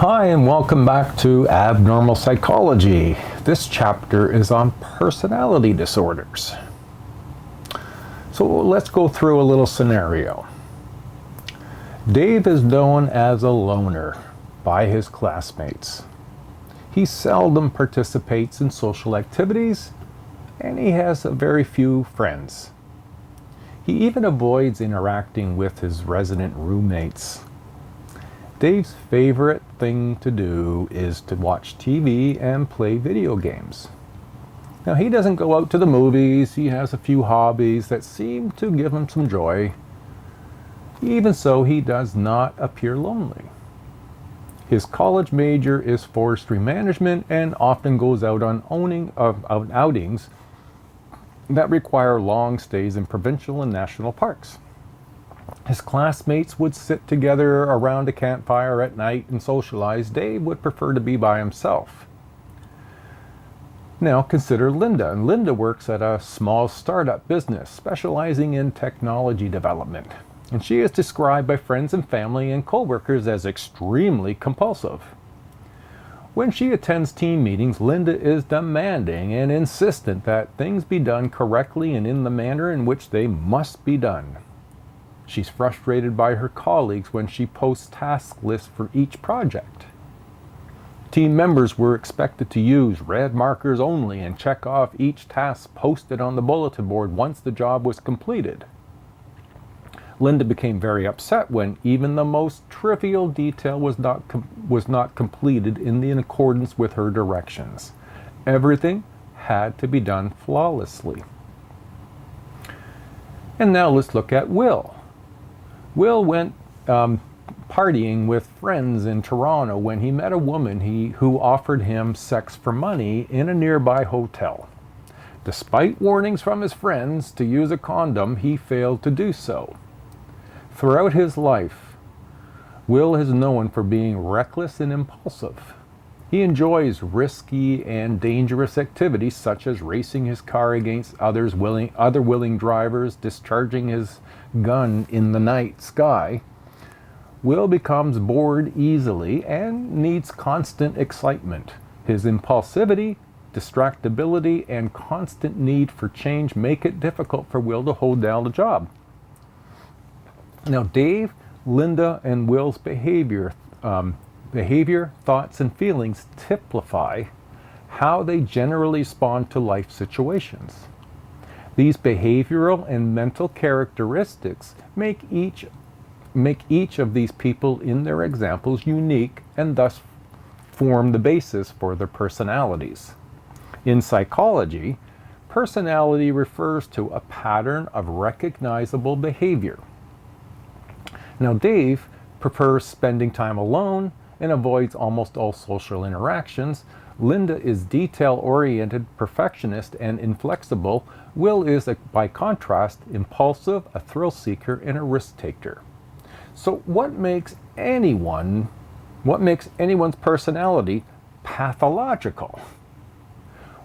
Hi and welcome back to Abnormal Psychology. This chapter is on personality disorders. So let's go through a little scenario. Dave is known as a loner by his classmates. He seldom participates in social activities and he has very few friends. He even avoids interacting with his resident roommates. Dave's favorite thing to do is to watch TV and play video games. Now, he doesn't go out to the movies. He has a few hobbies that seem to give him some joy. Even so, he does not appear lonely. His college major is forestry management and often goes out on outings that require long stays in provincial and national parks. His classmates would sit together around a campfire at night and socialize. Dave would prefer to be by himself. Now consider Linda. And Linda works at a small startup business specializing in technology development. And she is described by friends and family and coworkers as extremely compulsive. When she attends team meetings, Linda is demanding and insistent that things be done correctly and in the manner in which they must be done. She's frustrated by her colleagues when she posts task lists for each project. Team members were expected to use red markers only and check off each task posted on the bulletin board once the job was completed. Linda became very upset when even the most trivial detail was not completed in accordance with her directions. Everything had to be done flawlessly. And now let's look at Will. Will went partying with friends in Toronto when he met a woman who offered him sex for money in a nearby hotel. Despite warnings from his friends to use a condom, he failed to do so. Throughout his life, Will is known for being reckless and impulsive. He enjoys risky and dangerous activities such as racing his car against other willing drivers, discharging his gun in the night sky. Will becomes bored easily and needs constant excitement. His impulsivity, distractibility, and constant need for change make it difficult for Will to hold down a job. Now, Dave, Linda, and Will's behavior, thoughts, and feelings typify how they generally respond to life situations. These behavioral and mental characteristics make each of these people in their examples unique and thus form the basis for their personalities. In psychology, personality refers to a pattern of recognizable behavior. Now, Dave prefers spending time alone and avoids almost all social interactions. Linda is detail-oriented, perfectionist, and inflexible. Will is, by contrast, impulsive, a thrill-seeker, and a risk-taker. So what makes anyone's personality pathological?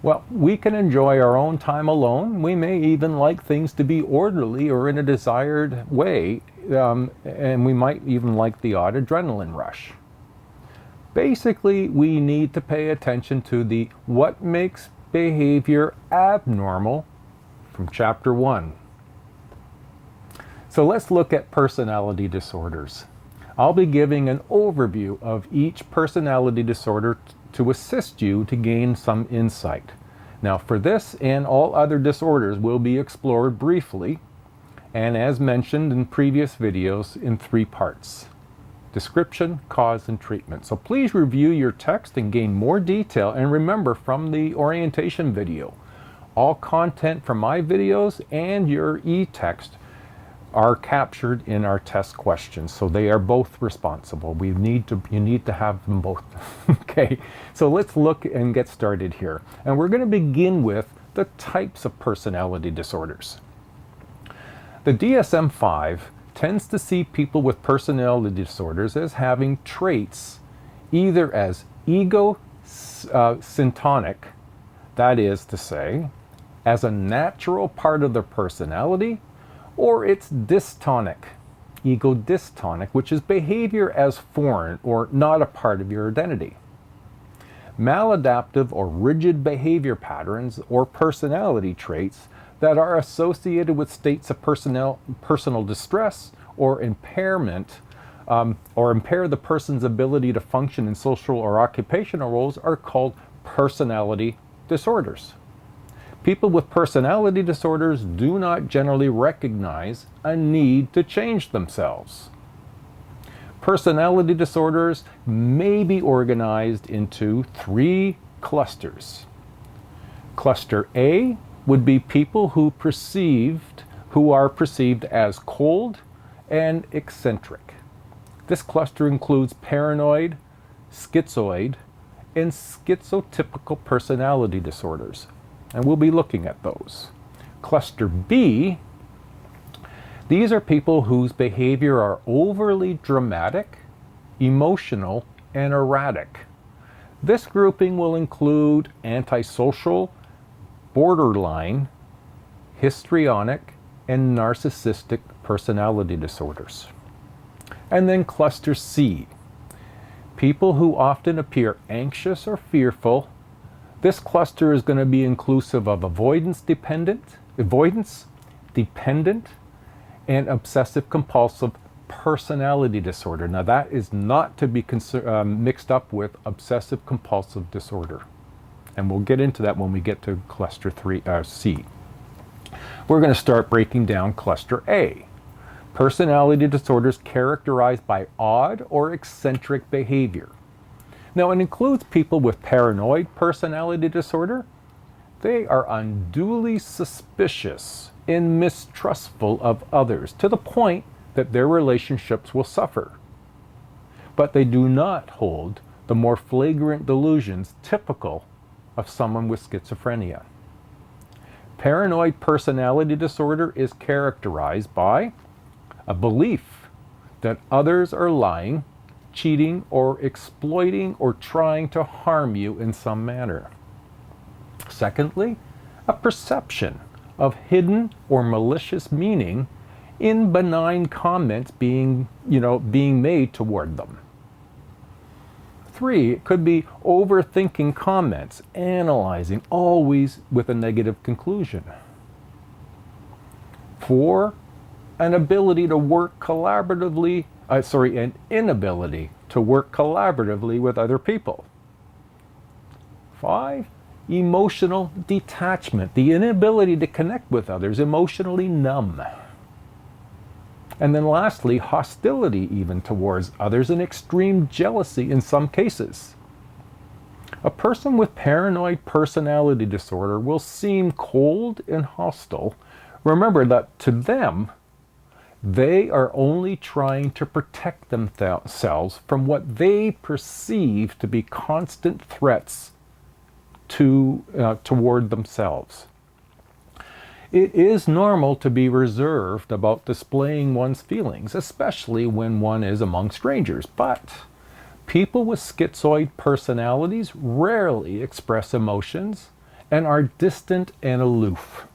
Well, we can enjoy our own time alone. We may even like things to be orderly or in a desired way, and we might even like the odd adrenaline rush. Basically, we need to pay attention to the what makes behavior abnormal from Chapter 1. So let's look at personality disorders. I'll be giving an overview of each personality disorder to assist you to gain some insight. Now, for this and all other disorders will be explored briefly and, as mentioned in previous videos, in 3 parts: description, cause, and treatment. So please review your text and gain more detail. And remember, from the orientation video, all content from my videos and your e-text are captured in our test questions. So they are both responsible. You need to have them both. Okay, so let's look and get started here. And we're going to begin with the types of personality disorders. The DSM-5 tends to see people with personality disorders as having traits either as ego-syntonic, that is to say, as a natural part of their personality, or it's dystonic, ego dystonic, which is behavior as foreign or not a part of your identity. Maladaptive or rigid behavior patterns or personality traits that are associated with states of personal distress or impairment or impair the person's ability to function in social or occupational roles are called personality disorders. People with personality disorders do not generally recognize a need to change themselves. Personality disorders may be organized into 3 clusters. Cluster A would be people who are perceived as cold and eccentric. This cluster includes paranoid, schizoid, and schizotypical personality disorders, and we'll be looking at those. Cluster B, these are people whose behavior are overly dramatic, emotional, and erratic. This grouping will include antisocial, borderline, histrionic, and narcissistic personality disorders. And then cluster C, people who often appear anxious or fearful. This cluster is going to be inclusive of avoidance dependent, and obsessive compulsive personality disorder. Now that is not to be mixed up with obsessive compulsive disorder. And we'll get into that when we get to cluster C. We're going to start breaking down cluster A. Personality disorders characterized by odd or eccentric behavior. Now it includes people with paranoid personality disorder. They are unduly suspicious and mistrustful of others to the point that their relationships will suffer. But they do not hold the more flagrant delusions typical of someone with schizophrenia. Paranoid personality disorder is characterized by a belief that others are lying, cheating, or exploiting or trying to harm you in some manner. Secondly, a perception of hidden or malicious meaning in benign comments being made toward them. 3, it could be overthinking comments, analyzing, always with a negative conclusion. 4, an inability to work collaboratively with other people. 5, emotional detachment, the inability to connect with others, emotionally numb. And then lastly, hostility even towards others and extreme jealousy in some cases. A person with paranoid personality disorder will seem cold and hostile. Remember that to them, they are only trying to protect themselves from what they perceive to be constant threats toward themselves. It is normal to be reserved about displaying one's feelings, especially when one is among strangers. But people with schizoid personalities rarely express emotions and are distant and aloof.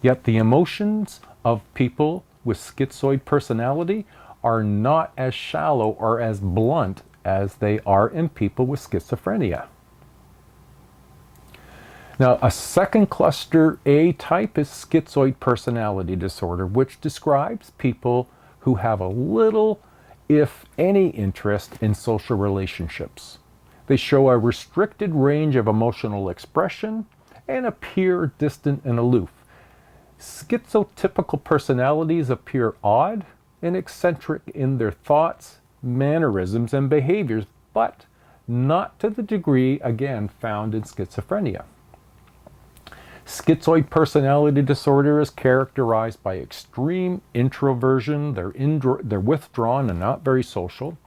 Yet the emotions of people with schizoid personality are not as shallow or as blunt as they are in people with schizophrenia. Now, a second cluster A type is schizoid personality disorder, which describes people who have a little, if any, interest in social relationships. They show a restricted range of emotional expression and appear distant and aloof. Schizotypical personalities appear odd and eccentric in their thoughts, mannerisms, and behaviors, but not to the degree, again, found in schizophrenia. Schizoid personality disorder is characterized by extreme introversion. They're withdrawn and not very social,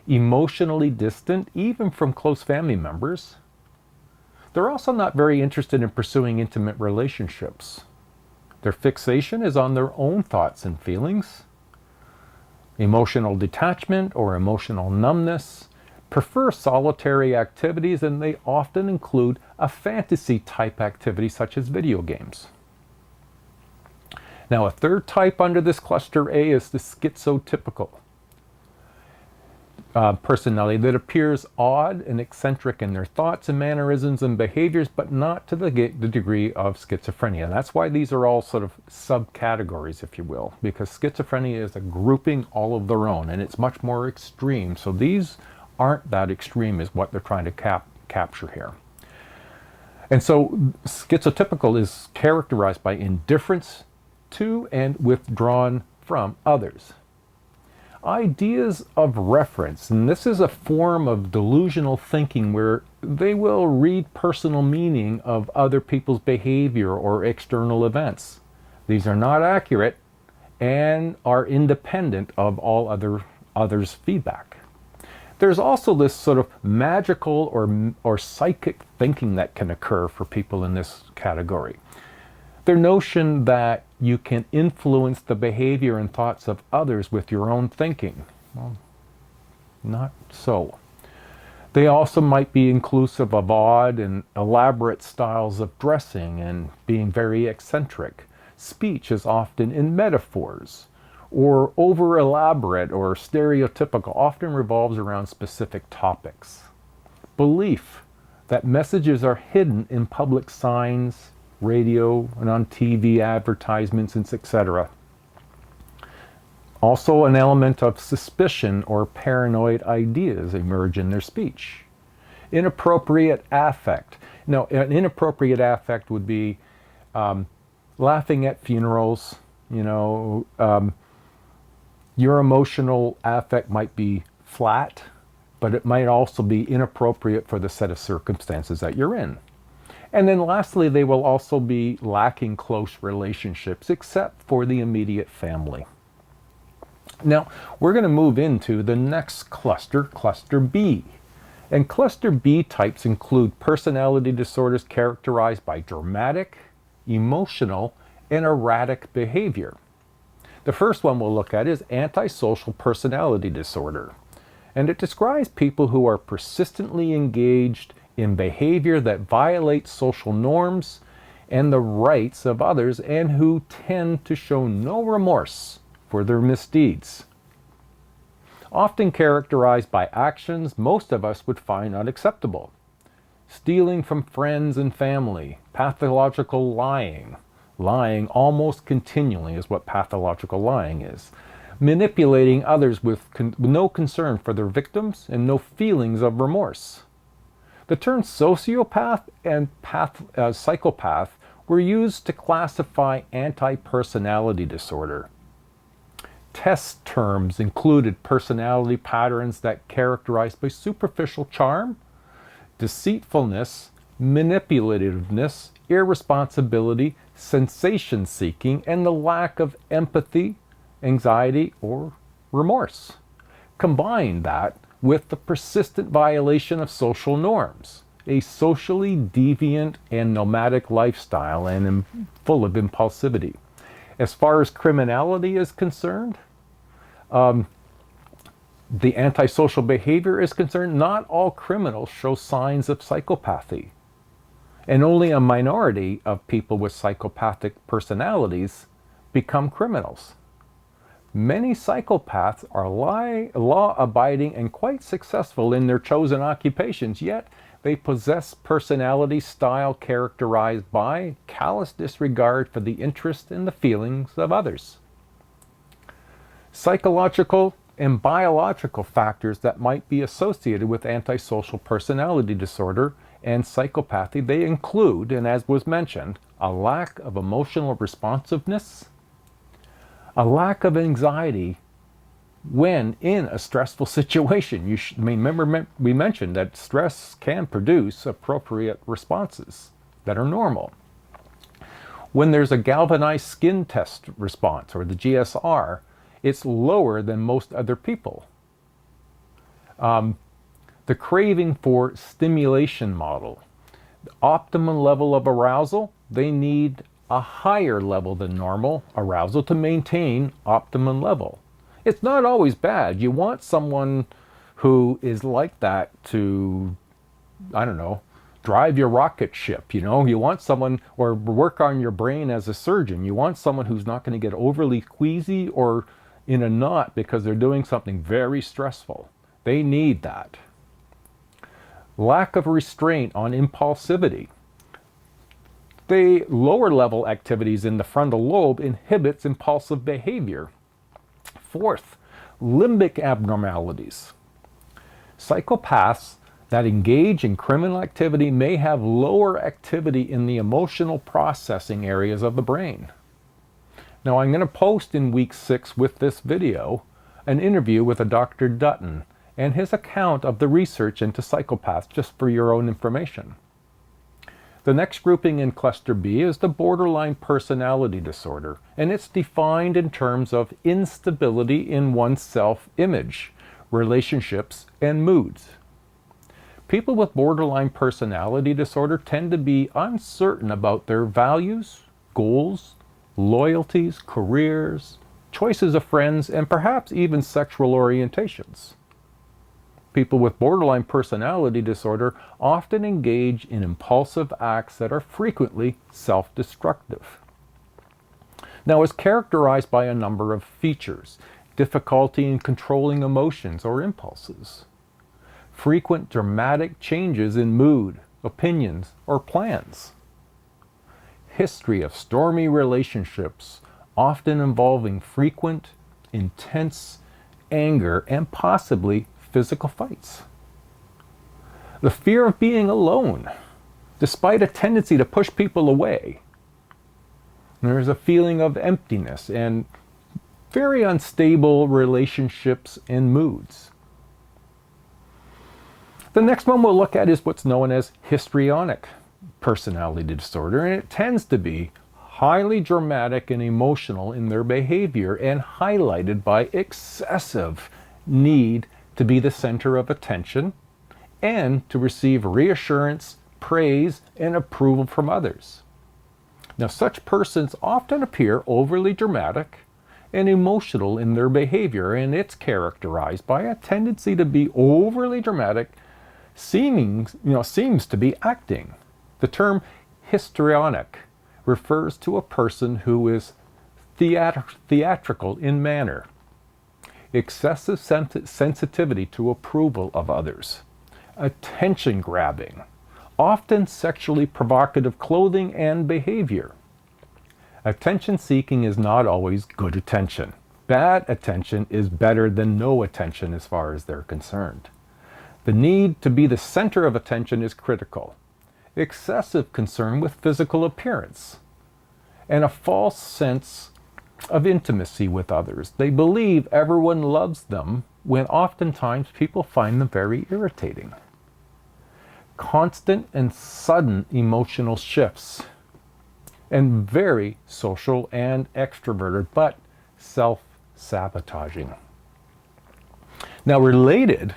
emotionally distant, even from close family members. They're also not very interested in pursuing intimate relationships. Their fixation is on their own thoughts and feelings. Emotional detachment or emotional numbness, prefer solitary activities, and they often include a fantasy type activity such as video games. Now, a third type under this cluster A is the schizotypical personality that appears odd and eccentric in their thoughts and mannerisms and behaviors, but not to the degree of schizophrenia. That's why these are all sort of subcategories, if you will, because schizophrenia is a grouping all of their own, and it's much more extreme. So these aren't that extreme is what they're trying to capture here. And so schizotypical is characterized by indifference to and withdrawn from others. Ideas of reference, and this is a form of delusional thinking where they will read personal meaning of other people's behavior or external events. These are not accurate and are independent of all others' feedback. There's also this sort of magical or psychic thinking that can occur for people in this category. Their notion that you can influence the behavior and thoughts of others with your own thinking. Well, not so. They also might be inclusive of odd and elaborate styles of dressing and being very eccentric. Speech is often in metaphors, or over-elaborate or stereotypical, often revolves around specific topics. Belief that messages are hidden in public signs, radio, and on TV advertisements, etc. Also, an element of suspicion or paranoid ideas emerge in their speech. Inappropriate affect. Now, an inappropriate affect would be laughing at funerals. Your emotional affect might be flat, but it might also be inappropriate for the set of circumstances that you're in. And then lastly, they will also be lacking close relationships, except for the immediate family. Now, we're going to move into the next cluster, cluster B. And cluster B types include personality disorders characterized by dramatic, emotional, and erratic behavior. The first one we'll look at is antisocial personality disorder. And it describes people who are persistently engaged in behavior that violates social norms and the rights of others, and who tend to show no remorse for their misdeeds. Often characterized by actions most of us would find unacceptable. Stealing from friends and family, pathological lying. Lying almost continually is what pathological lying is. Manipulating others with no concern for their victims and no feelings of remorse. The terms sociopath and psychopath were used to classify anti-personality disorder. Test terms included personality patterns that characterized by superficial charm, deceitfulness, manipulativeness, irresponsibility, sensation-seeking, and the lack of empathy, anxiety, or remorse. Combine that with the persistent violation of social norms, a socially deviant and nomadic lifestyle and full of impulsivity. As far as criminality is concerned, the antisocial behavior is concerned, not all criminals show signs of psychopathy. And only a minority of people with psychopathic personalities become criminals. Many psychopaths are law-abiding and quite successful in their chosen occupations, yet they possess personality style characterized by callous disregard for the interests and the feelings of others. Psychological and biological factors that might be associated with antisocial personality disorder and psychopathy, they include, and as was mentioned, a lack of emotional responsiveness, a lack of anxiety when in a stressful situation. Remember we mentioned that stress can produce appropriate responses that are normal. When there's a galvanized skin test response, or the GSR, it's lower than most other people. The craving for stimulation model. The optimum level of arousal, they need a higher level than normal arousal to maintain optimum level. It's not always bad. You want someone who is like that to, drive your rocket ship. You know, you want someone, or work on your brain as a surgeon. You want someone who's not going to get overly queasy or in a knot because they're doing something very stressful. They need that. Lack of restraint on impulsivity. The lower level activities in the frontal lobe inhibits impulsive behavior. Fourth, limbic abnormalities. Psychopaths that engage in criminal activity may have lower activity in the emotional processing areas of the brain. Now, I'm going to post in week 6 with this video an interview with a Dr. Dutton and his account of the research into psychopaths, just for your own information. The next grouping in cluster B is the borderline personality disorder, and it's defined in terms of instability in one's self-image, relationships, and moods. People with borderline personality disorder tend to be uncertain about their values, goals, loyalties, careers, choices of friends, and perhaps even sexual orientations. People with borderline personality disorder often engage in impulsive acts that are frequently self-destructive. Now, it's characterized by a number of features: difficulty in controlling emotions or impulses, frequent dramatic changes in mood, opinions, or plans, history of stormy relationships, often involving frequent, intense anger and possibly physical fights. The fear of being alone, despite a tendency to push people away. There's a feeling of emptiness and very unstable relationships and moods. The next one we'll look at is what's known as histrionic personality disorder, and it tends to be highly dramatic and emotional in their behavior and highlighted by excessive need to be the center of attention and to receive reassurance, praise, and approval from others. Now, such persons often appear overly dramatic and emotional in their behavior, and it's characterized by a tendency to be overly dramatic, seems to be acting. The term histrionic refers to a person who is theatrical in manner, excessive sensitivity to approval of others, attention grabbing, often sexually provocative clothing and behavior. Attention seeking is not always good attention. Bad attention is better than no attention as far as they're concerned. The need to be the center of attention is critical. Excessive concern with physical appearance, and a false sense of intimacy with others. They believe everyone loves them when oftentimes people find them very irritating. Constant and sudden emotional shifts, and very social and extroverted, but self-sabotaging. Now, related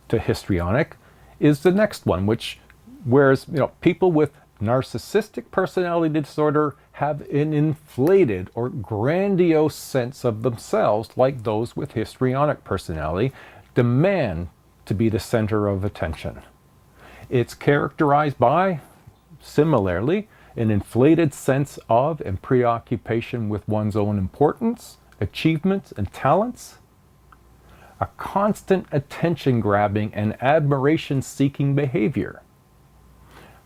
to histrionic is the next one, whereas people with narcissistic personality disorder have an inflated or grandiose sense of themselves, like those with histrionic personality, demand to be the center of attention. It's characterized by, similarly, an inflated sense of and preoccupation with one's own importance, achievements, and talents, a constant attention-grabbing and admiration-seeking behavior.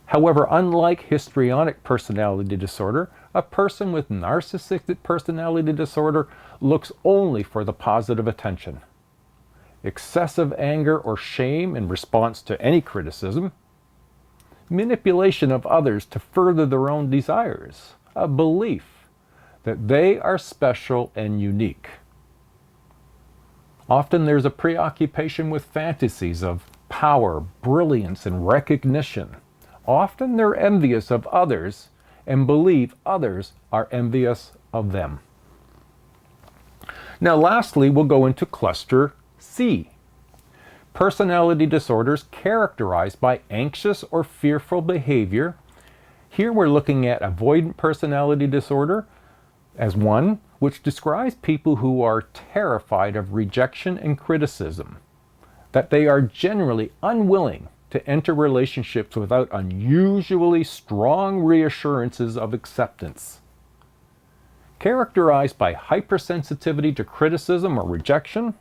However, unlike histrionic personality disorder, a person with narcissistic personality disorder looks only for the positive attention. Excessive anger or shame in response to any criticism, manipulation of others to further their own desires, a belief that they are special and unique. Often there's a preoccupation with fantasies of power, brilliance, and recognition. Often they're envious of others and believe others are envious of them. Now, lastly, we'll go into cluster C. Personality disorders characterized by anxious or fearful behavior. Here we're looking at avoidant personality disorder as one, which describes people who are terrified of rejection and criticism, that they are generally unwilling to enter relationships without unusually strong reassurances of acceptance. Characterized by hypersensitivity to criticism or rejection,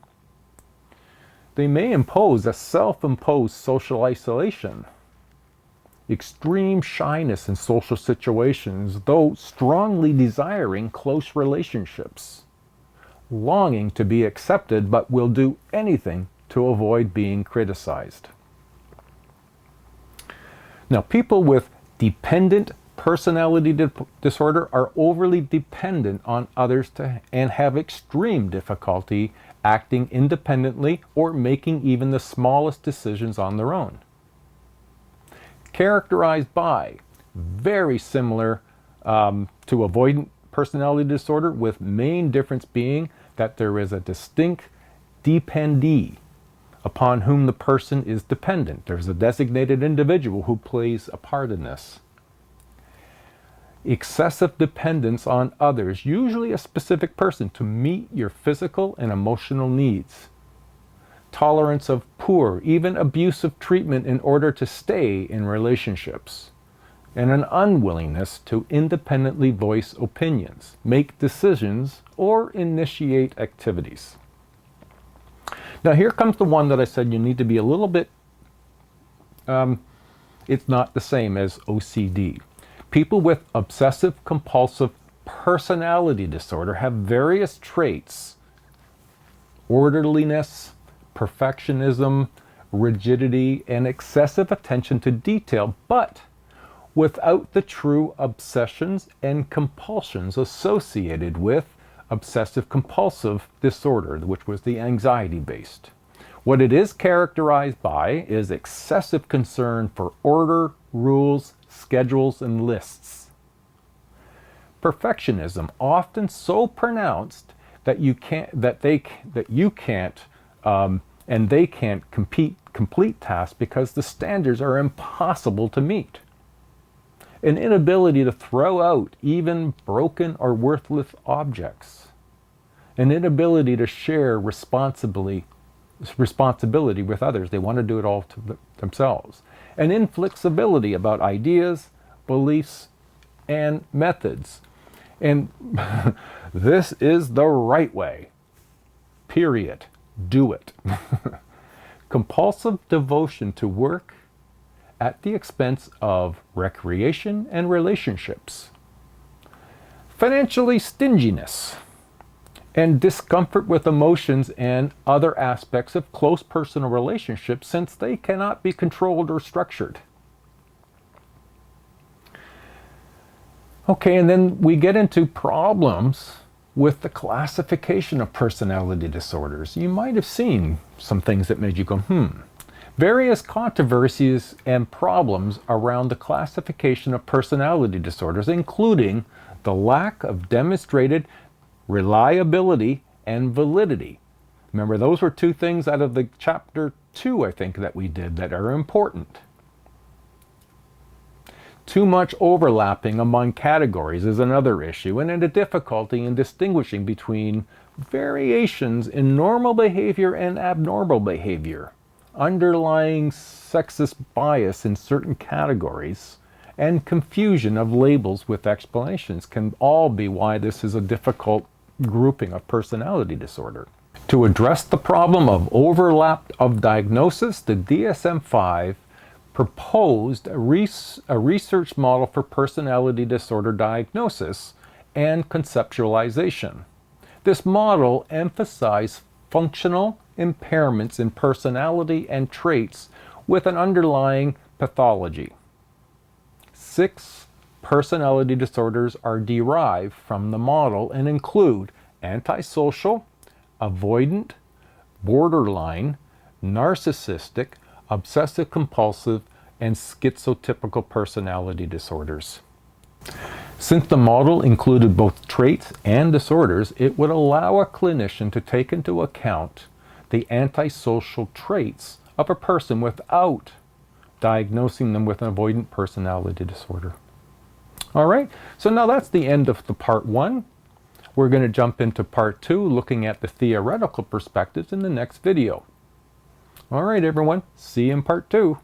they may impose a self-imposed social isolation, extreme shyness in social situations, though strongly desiring close relationships, longing to be accepted but will do anything to avoid being criticized. Now, people with dependent personality disorder are overly dependent on others and have extreme difficulty acting independently or making even the smallest decisions on their own. Characterized by very similar to avoidant personality disorder, with main difference being that there is a distinct dependee upon whom the person is dependent. There's a designated individual who plays a part in this. Excessive dependence on others, usually a specific person, to meet your physical and emotional needs. Tolerance of poor, even abusive treatment in order to stay in relationships. And an unwillingness to independently voice opinions, make decisions, or initiate activities. Now here comes the one that I said you need to be a little bit, it's not the same as OCD. People with obsessive compulsive personality disorder have various traits: orderliness, perfectionism, rigidity, and excessive attention to detail, but without the true obsessions and compulsions associated with obsessive compulsive disorder, which was the anxiety-based. What it is characterized by is excessive concern for order, rules, schedules, and lists. Perfectionism, often so pronounced that you can't complete tasks because the standards are impossible to meet. An inability to throw out even broken or worthless objects. An inability to share responsibility with others. They want to do it all to themselves. An inflexibility about ideas, beliefs, and methods. And this is the right way. Period. Do it. Compulsive devotion to work at the expense of recreation and relationships. Financially stinginess and discomfort with emotions and other aspects of close personal relationships, since they cannot be controlled or structured. Okay, and then we get into problems with the classification of personality disorders. You might have seen some things that made you go, Various controversies and problems around the classification of personality disorders, including the lack of demonstrated reliability and validity. Remember, those were two things out of the chapter 2, I think, that we did that are important. Too much overlapping among categories is another issue, and a difficulty in distinguishing between variations in normal behavior and abnormal behavior. Underlying sexist bias in certain categories, and confusion of labels with explanations can all be why this is a difficult grouping of personality disorder. To address the problem of overlap of diagnosis, the DSM-5 proposed a research model for personality disorder diagnosis and conceptualization. This model emphasized functional impairments in personality and traits with an underlying pathology. 6 personality disorders are derived from the model and include antisocial, avoidant, borderline, narcissistic, obsessive compulsive, and schizotypical personality disorders. Since the model included both traits and disorders, it would allow a clinician to take into account the antisocial traits of a person without diagnosing them with an avoidant personality disorder. All right, so now that's the end of the part 1. We're going to jump into part 2, looking at the theoretical perspectives in the next video. All right, everyone, see you in part 2.